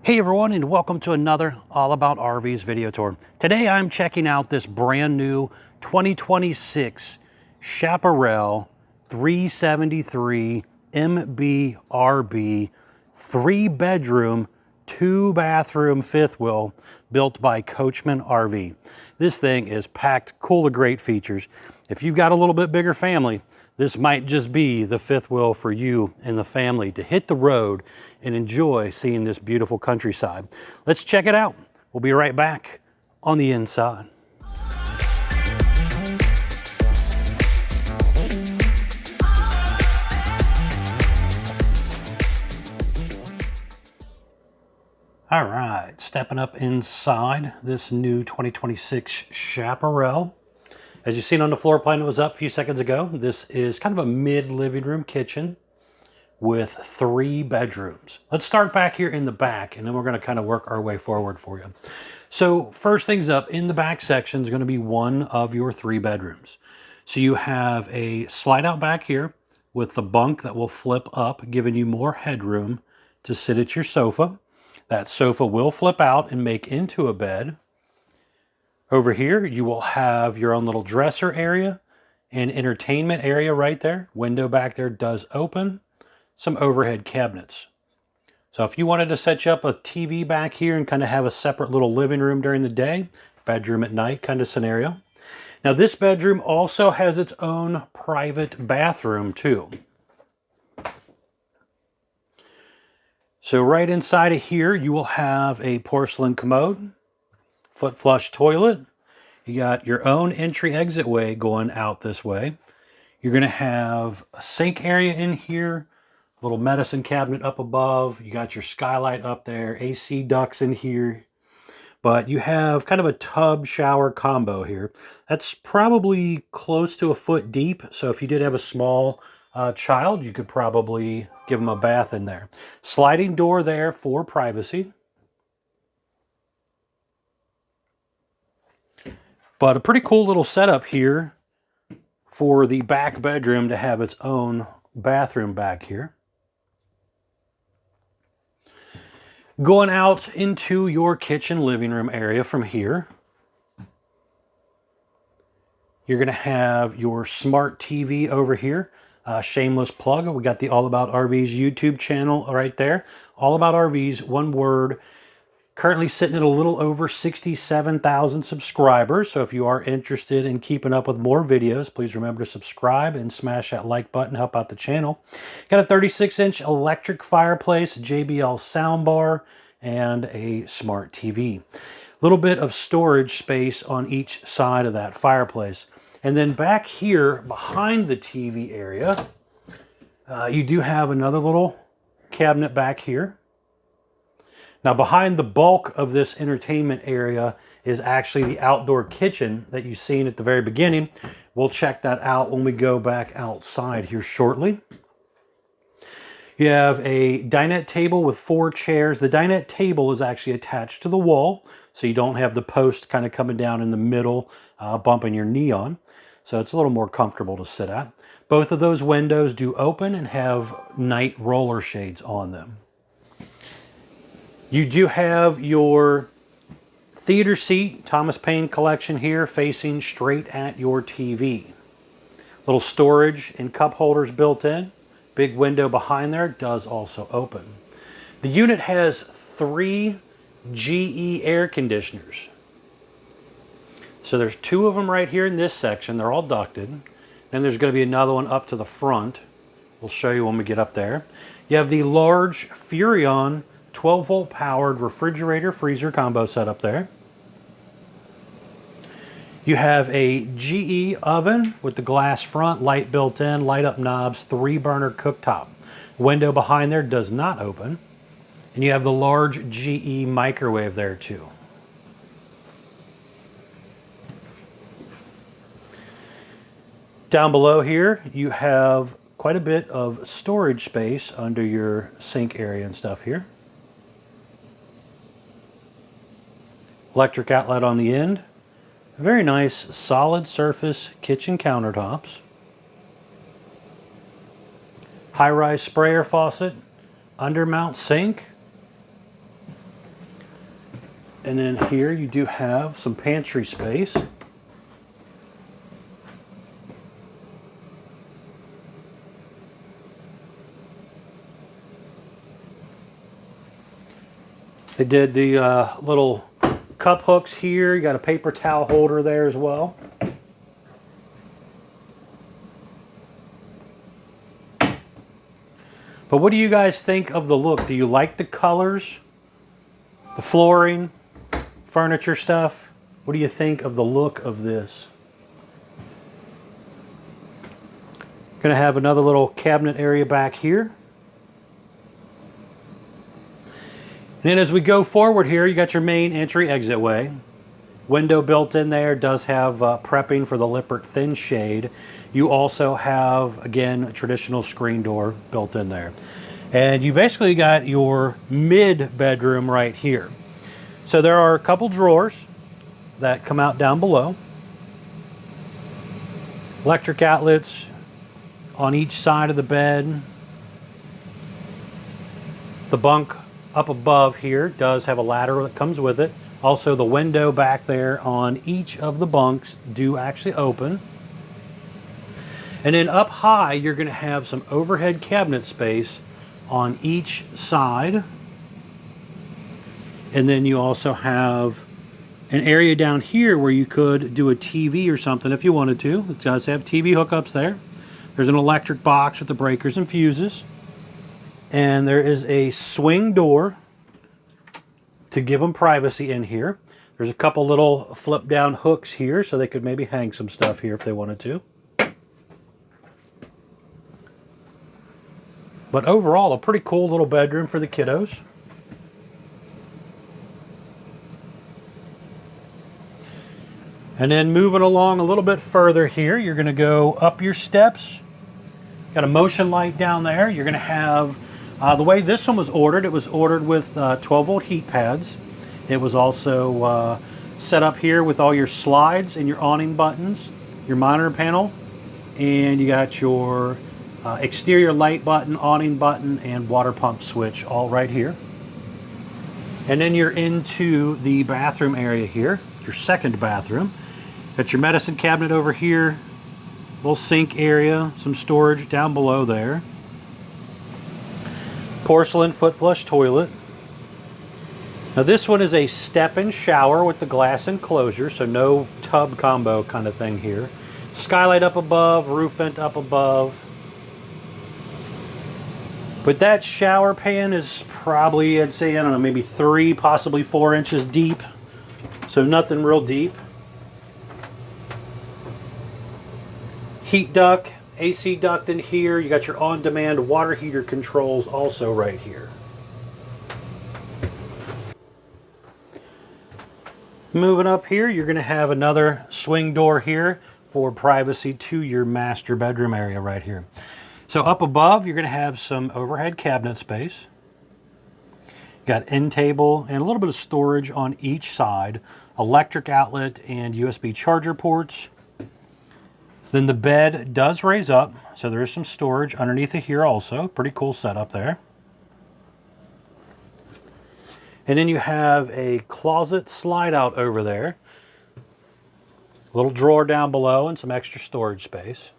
Hey everyone, and welcome to another All About RVs video tour. Today I'm checking out this brand new 2026 Chaparral 373 MBRB 3-bedroom, 2-bathroom fifth wheel built by Coachmen RV. This thing is packed full of great features. If you've got a little bit bigger family, this might just be the fifth wheel for you and the family to hit the road and enjoy seeing this beautiful countryside. Let's check it out. We'll be right back on the inside. All right, stepping up inside this new 2026 Chaparral. As you've seen on the floor plan that was up a few seconds ago, this is kind of a mid-living room kitchen with 3 bedrooms. Let's start back here in the back, and then we're going to kind of work our way forward for you. So first things up, in the back section is going to be one of your 3 bedrooms. So you have a slide out back here with the bunk that will flip up, giving you more headroom to sit at your sofa. That sofa will flip out and make into a bed. Over here, you will have your own little dresser area and entertainment area right there. Window back there does open. Some overhead cabinets. So if you wanted to set you up a TV back here and kind of have a separate little living room during the day, bedroom at night kind of scenario. Now this bedroom also has its own private bathroom too. So right inside of here, you will have a porcelain commode, foot flush toilet. You got your own entry exit way going out this way. You're going to have a sink area in here, little medicine cabinet up above. You got your skylight up there, AC ducts in here. But you have kind of a tub shower combo here. That's probably close to a foot deep. So if you did have a small child, you could probably give them a bath in there. Sliding door there for privacy. But a pretty cool little setup here for the back bedroom to have its own bathroom back here. Going out into your kitchen living room area from here, you're going to have your smart TV over here. Shameless plug. We got the All About RVs YouTube channel right there. All About RVs, one word. Currently sitting at a little over 67,000 subscribers. So if you are interested in keeping up with more videos, please remember to subscribe and smash that like button, help out the channel. Got a 36-inch electric fireplace, JBL soundbar, and a smart TV. A little bit of storage space on each side of that fireplace. And then back here behind the TV area, you do have another little cabinet back here. Now behind the bulk of this entertainment area is actually the outdoor kitchen that you've seen at the very beginning. We'll check that out when we go back outside here shortly. You have a dinette table with 4 chairs. The dinette table is actually attached to the wall, so you don't have the post kind of coming down in the middle, bumping your knee on. So it's a little more comfortable to sit at. Both of those windows do open and have night roller shades on them. You do have your theater seat, Thomas Paine collection here, facing straight at your TV. Little storage and cup holders built in. Big window behind there does also open. The unit has 3 GE air conditioners. So there's 2 of them right here in this section. They're all ducted. Then there's going to be another one up to the front. We'll show you when we get up there. You have the large Furrion 12-volt powered refrigerator freezer combo set up there. You have a GE oven with the glass front, light built in, light up knobs, 3-burner cooktop. Window behind there does not open. And you have the large GE microwave there too. Down below here, you have quite a bit of storage space under your sink area and stuff here. Electric outlet on the end. Very nice solid surface kitchen countertops. High-rise sprayer faucet, undermount sink, And then here you do have some pantry space. They did the little cup hooks here. You got a paper towel holder there as well. But what do you guys think of the look? Do you like the colors, the flooring, furniture stuff? What do you think of the look of this? Gonna have another little cabinet area back here. And then as we go forward here, you got your main entry exit way. Window built in there, does have prepping for the Lippert thin shade. You also have, again, a traditional screen door built in there. And you basically got your mid bedroom right here. So there are a couple drawers that come out down below. Electric outlets on each side of the bed. The bunk up above here does have a ladder that comes with it. Also, the window back there on each of the bunks do actually open. And then up high, you're going to have some overhead cabinet space on each side. And then you also have an area down here where you could do a TV or something if you wanted to. It does have TV hookups there. There's an electric box with the breakers and fuses. And there is a swing door to give them privacy in here. There's a couple little flip down hooks here so they could maybe hang some stuff here if they wanted to. But overall, a pretty cool little bedroom for the kiddos. And then moving along a little bit further here, you're going to go up your steps. Got a motion light down there. You're going to have, the way this one was ordered, it was ordered with 12-volt heat pads. It was also set up here with all your slides and your awning buttons, your monitor panel, and you got your exterior light button, awning button, and water pump switch all right here. And then you're into the bathroom area here, your second bathroom. Got your medicine cabinet over here, little sink area, some storage down below there. Porcelain foot flush toilet. Now this one is a step-in shower with the glass enclosure, so no tub combo kind of thing here. Skylight up above, roof vent up above. But that shower pan is probably, I'd say, I don't know, maybe 3, possibly 4 inches deep. So nothing real deep. Heat duct, AC duct in here. You got your on-demand water heater controls also right here. Moving up here, you're going to have another swing door here for privacy to your master bedroom area right here. So up above, you're going to have some overhead cabinet space. Got end table and a little bit of storage on each side. Electric outlet and USB charger ports. Then the bed does raise up, so there is some storage underneath it here also. Pretty cool setup there. And then you have a closet slide out over there. A little drawer down below and some extra storage space.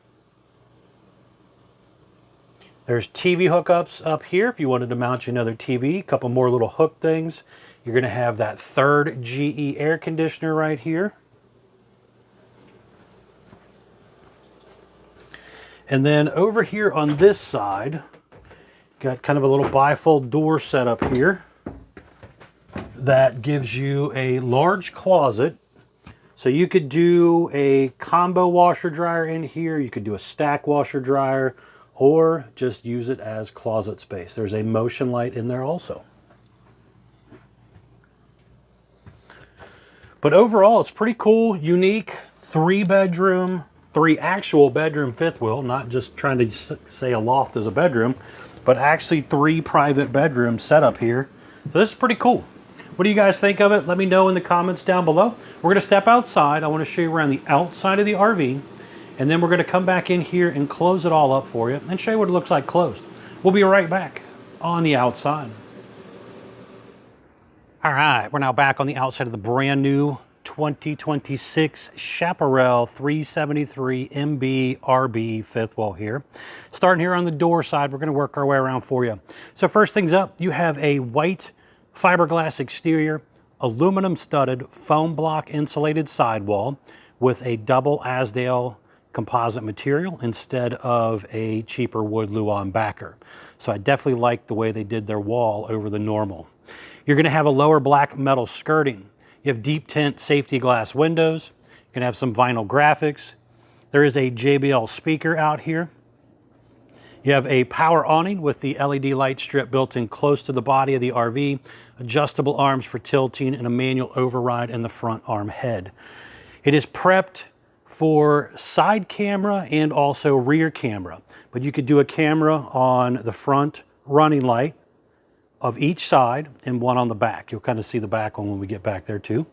There's TV hookups up here if you wanted to mount you another TV. A couple more little hook things. You're going to have that third GE air conditioner right here. And then over here on this side, got kind of a little bifold door set up here that gives you a large closet. So you could do a combo washer dryer in here. You could do a stack washer dryer, or just use it as closet space. There's a motion light in there also. But overall, it's pretty cool, unique, 3-bedroom, 3 actual bedroom fifth wheel, not just trying to say a loft is a bedroom, but actually 3 private bedrooms set up here. So this is pretty cool. What do you guys think of it? Let me know in the comments down below. We're going to step outside. I want to show you around the outside of the RV. And then we're going to come back in here and close it all up for you and show you what it looks like closed. We'll be right back on the outside. All right, we're now back on the outside of the brand new 2026 Chaparral 373 MB RB fifth wall here. Starting here on the door side, we're gonna work our way around for you. So first things up, you have a white fiberglass exterior, aluminum studded foam block insulated sidewall with a double Asdale composite material instead of a cheaper wood Luan backer. So I definitely like the way they did their wall over the normal. You're going to have a lower black metal skirting. You have deep tint safety glass windows. You're going to have some vinyl graphics. There is a JBL speaker out here. You have a power awning with the LED light strip built in close to the body of the RV, adjustable arms for tilting, and a manual override in the front arm head. It is prepped for side camera and also rear camera, but you could do a camera on the front running light of each side and one on the back. You'll kind of see the back one when we get back there too.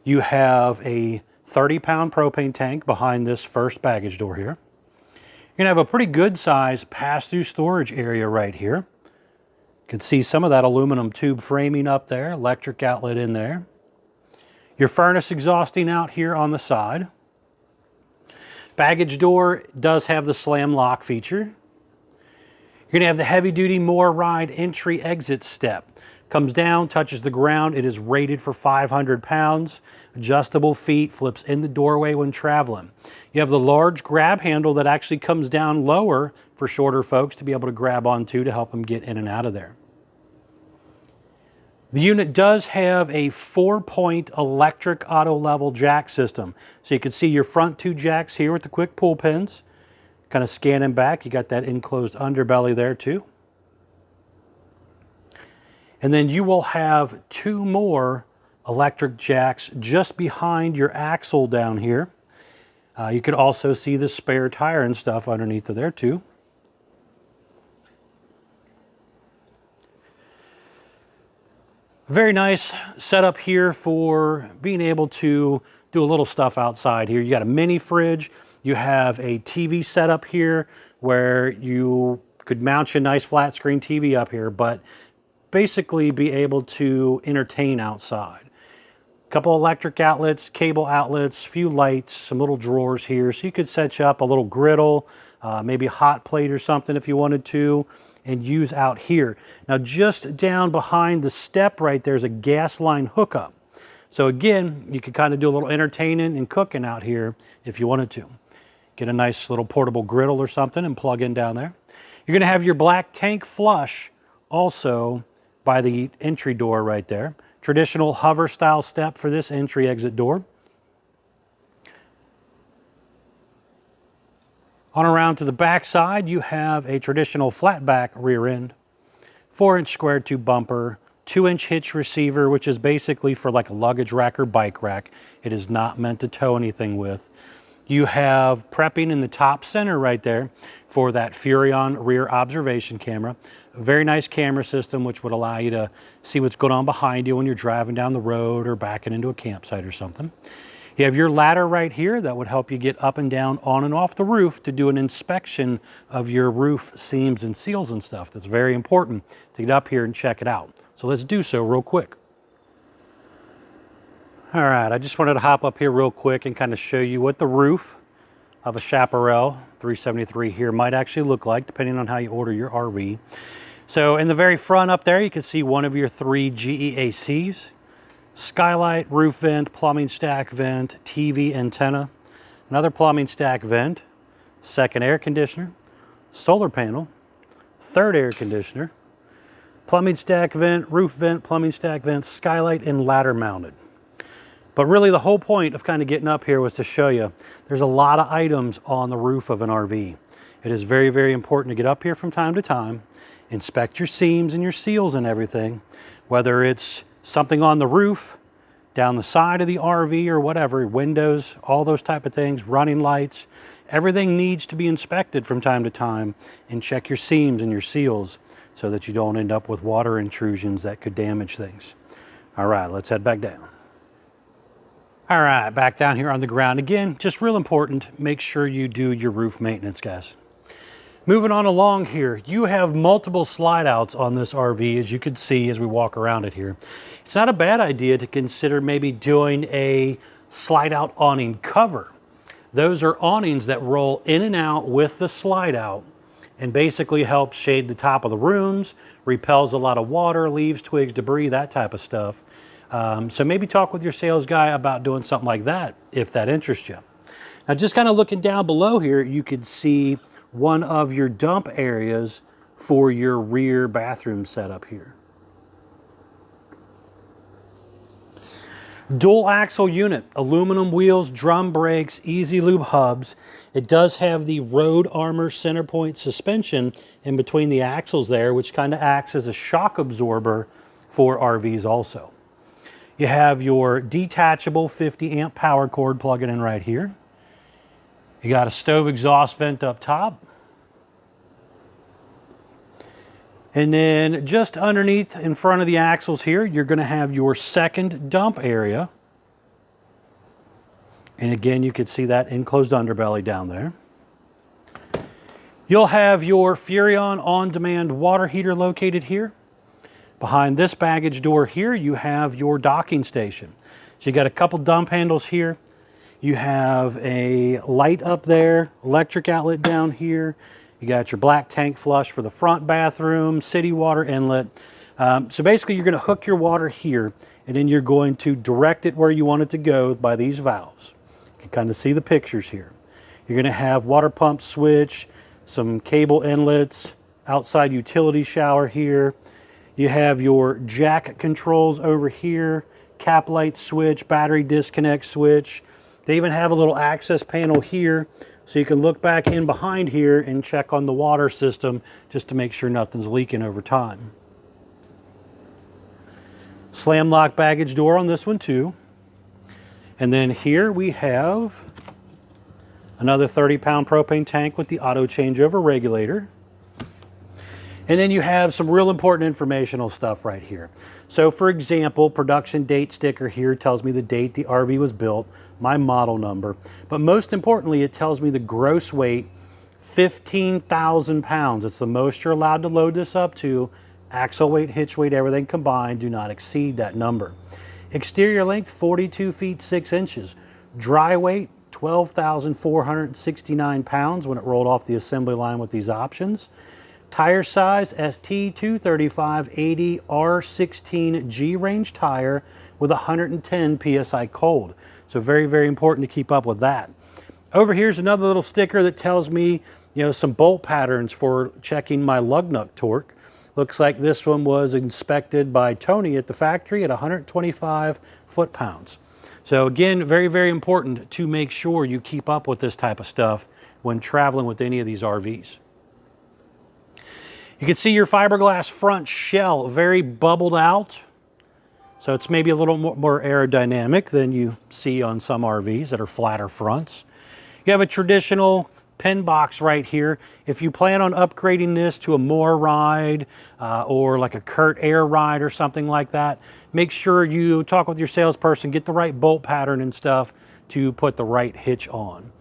You have a 30-pound propane tank behind this first baggage door here. You're gonna have a pretty good size pass-through storage area right here. You can see some of that aluminum tube framing up there, electric outlet in there. Your furnace exhausting out here on the side. Baggage door does have the slam lock feature. You're going to have the heavy-duty More Ride entry-exit step. Comes down, touches the ground. It is rated for 500 pounds. Adjustable feet, flips in the doorway when traveling. You have the large grab handle that actually comes down lower for shorter folks to be able to grab onto to help them get in and out of there. The unit does have a 4-point electric auto-level jack system. So you can see your front two jacks here with the quick pull pins. Kind of scanning back, you got that enclosed underbelly there too. And then you will have two more electric jacks just behind your axle down here. You could also see the spare tire and stuff underneath of there too. Very nice setup here for being able to do a little stuff outside here. You got a mini fridge. You have a TV setup here where you could mount your nice flat screen TV up here, but basically be able to entertain outside. A couple electric outlets, cable outlets, few lights, some little drawers here. So you could set you up a little griddle, maybe a hot plate or something if you wanted to, and use out here. Now just down behind the step right there's a gas line hookup. So again, you could kind of do a little entertaining and cooking out here if you wanted to. Get a nice little portable griddle or something and plug in down there. You're going to have your black tank flush also by the entry door right there. Traditional hover style step for this entry exit door. On around to the back side, you have a traditional flat back rear end, 4-inch square tube bumper, 2-inch hitch receiver, which is basically for like a luggage rack or bike rack. It is not meant to tow anything with. You have prepping in the top center right there for that Furrion rear observation camera. A very nice camera system which would allow you to see what's going on behind you when you're driving down the road or backing into a campsite or something. You have your ladder right here that would help you get up and down on and off the roof to do an inspection of your roof seams and seals and stuff. That's very important to get up here and check it out. So let's do so real quick. All right, I just wanted to hop up here real quick and kind of show you what the roof of a Chaparral 373 here might actually look like, depending on how you order your RV. So in the very front up there, you can see one of your 3 GEACs, skylight, roof vent, plumbing stack vent, TV antenna, another plumbing stack vent, second air conditioner, solar panel, third air conditioner, plumbing stack vent, roof vent, plumbing stack vent, skylight, and ladder mounted. But really the whole point of kind of getting up here was to show you there's a lot of items on the roof of an RV. It is very, very important to get up here from time to time, inspect your seams and your seals and everything, whether it's something on the roof, down the side of the RV or whatever, windows, all those type of things, running lights. Everything needs to be inspected from time to time and check your seams and your seals so that you don't end up with water intrusions that could damage things. All right, let's head back down. All right, back down here on the ground. Again, just real important, make sure you do your roof maintenance, guys. Moving on along here, you have multiple slide outs on this RV, as you can see as we walk around it here. It's not a bad idea to consider maybe doing a slide out awning cover. Those are awnings that roll in and out with the slide out and basically help shade the top of the rooms, repels a lot of water, leaves, twigs, debris, that type of stuff. So maybe talk with your sales guy about doing something like that if that interests you. Now just kind of looking down below here, you could see one of your dump areas for your rear bathroom setup here. Dual axle unit, aluminum wheels, drum brakes, easy lube hubs. It does have the road armor center point suspension in between the axles there, which kind of acts as a shock absorber for RVs also. You have your detachable 50 amp power cord plugging in right here. You got a stove exhaust vent up top. And then just underneath in front of the axles here, you're going to have your second dump area. And again, you could see that enclosed underbelly down there. You'll have your Furrion on-demand water heater located here. Behind this baggage door here, you have your docking station. So you got a couple dump handles here. You have a light up there, electric outlet down here. You got your black tank flush for the front bathroom, city water inlet. So basically you're going to hook your water here and then you're going to direct it where you want it to go by these valves. You can kind of see the pictures here. You're going to have water pump switch, some cable inlets, outside utility shower here. You have your jack controls over here, cap light switch, battery disconnect switch. They even have a little access panel here so you can look back in behind here and check on the water system just to make sure nothing's leaking over time. Slam lock baggage door on this one too. And then here we have another 30-pound propane tank with the auto changeover regulator. And then you have some real important informational stuff right here. So for example, production date sticker here tells me the date the RV was built, my model number, but most importantly, it tells me the gross weight, 15,000 pounds. It's the most you're allowed to load this up to. Axle weight, hitch weight, everything combined, do not exceed that number. Exterior length, 42 feet 6 inches. Dry weight, 12,469 pounds when it rolled off the assembly line with these options. Tire size, ST 235/80 R16 G range tire with 110 PSI cold. So very, very important to keep up with that. Over here's another little sticker that tells me, some bolt patterns for checking my lug nut torque. Looks like this one was inspected by Tony at the factory at 125 foot-pounds. So again, very, very important to make sure you keep up with this type of stuff when traveling with any of these RVs. You can see your fiberglass front shell, very bubbled out. So it's maybe a little more aerodynamic than you see on some RVs that are flatter fronts. You have a traditional pen box right here. If you plan on upgrading this to a More ride or like a Kurt Air ride or something like that, make sure you talk with your salesperson, get the right bolt pattern and stuff to put the right hitch on.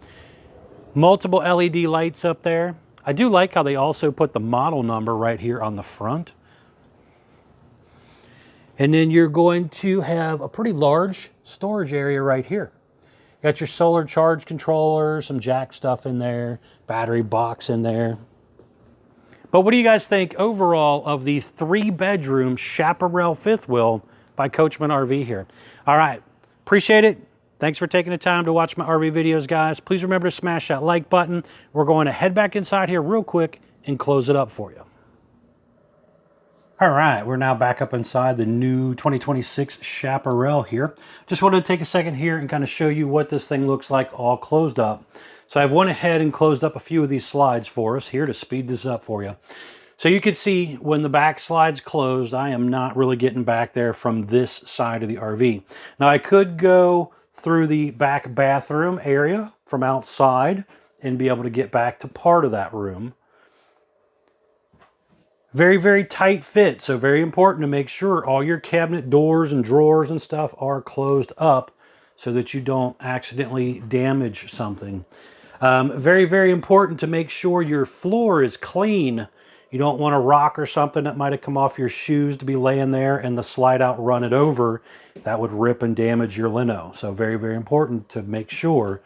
Multiple LED lights up there. I do like how they also put the model number right here on the front. And then you're going to have a pretty large storage area right here. Got your solar charge controller, some jack stuff in there, battery box in there. But what do you guys think overall of the 3-bedroom Chaparral fifth wheel by Coachmen RV here? All right, appreciate it. Thanks for taking the time to watch my RV videos, guys. Please remember to smash that like button. We're going to head back inside here real quick and close it up for you. All right, we're now back up inside the new 2026 Chaparral here. Just wanted to take a second here and kind of show you what this thing looks like all closed up. So I've went ahead and closed up a few of these slides for us here to speed this up for you. So you can see when the back slide's closed, I am not really getting back there from this side of the RV. Now I could go through the back bathroom area from outside and be able to get back to part of that room. Very, very tight fit, so very important to make sure all your cabinet doors and drawers and stuff are closed up so that you don't accidentally damage something. Very, very important to make sure your floor is clean. You don't want a rock or something that might have come off your shoes to be laying there and the slide out run it over. That would rip and damage your lino. So very, very important to make sure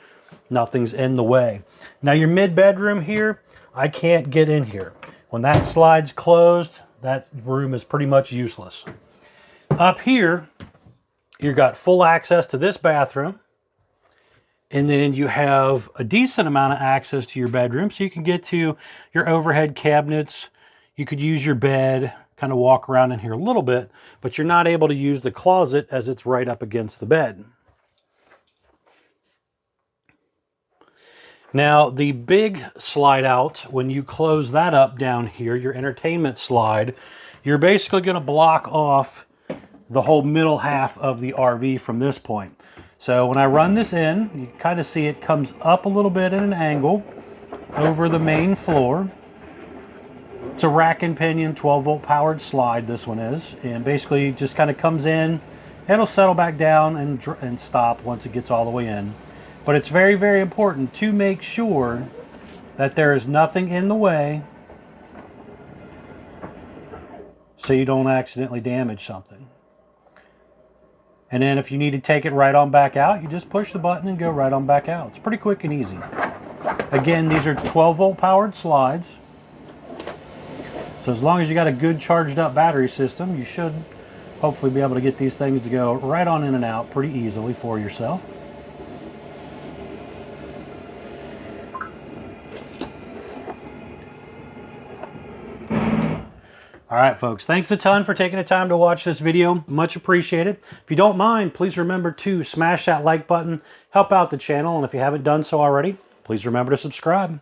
nothing's in the way. Now your mid-bedroom here, I can't get in here. When that slide's closed, that room is pretty much useless. Up here, you've got full access to this bathroom. And then you have a decent amount of access to your bedroom. So you can get to your overhead cabinets. You could use your bed, kind of walk around in here a little bit, but you're not able to use the closet as it's right up against the bed. Now, the big slide out, when you close that up down here, your entertainment slide, you're basically going to block off the whole middle half of the RV from this point. So when I run this in, you kind of see it comes up a little bit at an angle over the main floor. It's a rack and pinion 12-volt powered slide, this one is. And basically just kind of comes in, it'll settle back down and stop once it gets all the way in. But it's very, very important to make sure that there is nothing in the way so you don't accidentally damage something. And then if you need to take it right on back out, you just push the button and go right on back out. It's pretty quick and easy. Again, these are 12-volt powered slides. So as long as you got a good charged up battery system, you should hopefully be able to get these things to go right on in and out pretty easily for yourself. All right, folks, thanks a ton for taking the time to watch this video. Much appreciated. If you don't mind, please remember to smash that like button, help out the channel, and if you haven't done so already, please remember to subscribe.